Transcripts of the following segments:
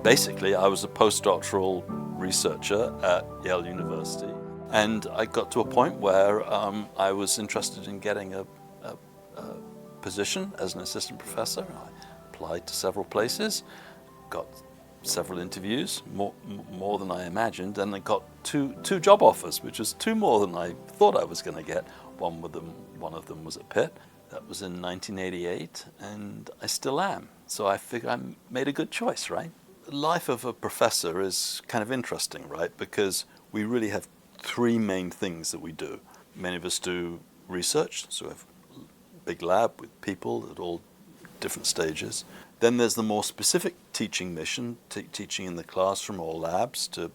Basically, I was a postdoctoral researcher at Yale University, and I got to a point where I was interested in getting a position as an assistant professor. I applied to several places, got several interviews, more than I imagined, and I got two job offers, which was two more than I thought I was going to get. One of them was at Pitt. That was in 1988, and I still am. So I figure I made a good choice, right? The life of a professor is kind of interesting, right? Because we really have three main things that we do. Many of us do research, so we have a big lab with people at all different stages. Then there's the more specific teaching mission, teaching in the classroom or labs to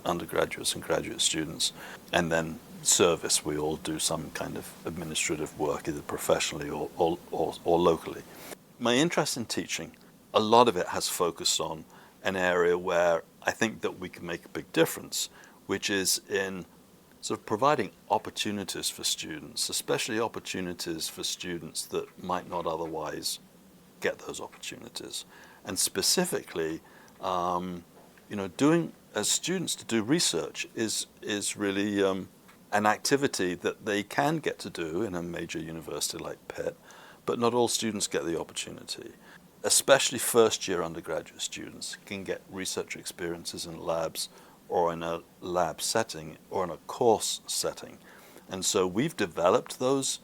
undergraduates and graduate students. And then service, we all do some kind of administrative work, either professionally or locally. My interest in teaching, a lot of it has focused on an area where I think that we can make a big difference, which is in sort of providing opportunities for students, especially opportunities for students that might not otherwise get those opportunities. And specifically, doing as students to do research is really an activity that they can get to do in a major university like Pitt, but not all students get the opportunity. Especially first-year undergraduate students can get research experiences in labs or in a lab setting or in a course setting. And so we've developed those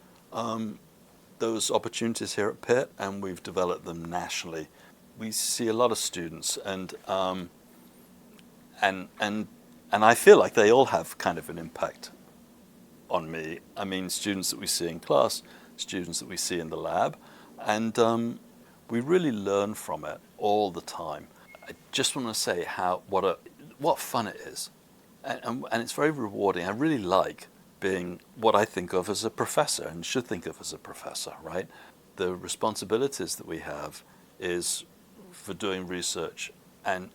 opportunities here at Pitt, and we've developed them nationally. We see a lot of students, and I feel like they all have kind of an impact on me. I mean, students that we see in class, students that we see in the lab, and we really learn from it all the time. I just want to say what fun it is, and it's very rewarding. I really like being what I think of as a professor and should think of as a professor, right? The responsibilities that we have is for doing research and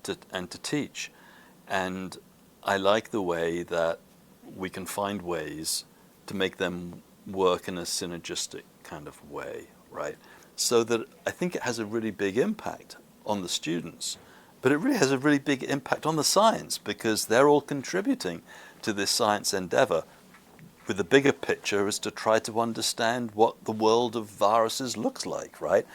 to teach. And I like the way that we can find ways to make them work in a synergistic kind of way, right? So that I think it has a really big impact on the students, but it really has a really big impact on the science, because they're all contributing to this science endeavor with the bigger picture is to try to understand what the world of viruses looks like, right?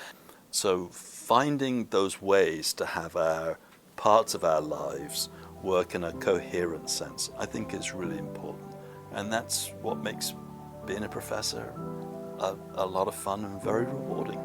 So finding those ways to have our parts of our lives work in a coherent sense, I think is really important. And that's what makes being a professor a lot of fun and very rewarding.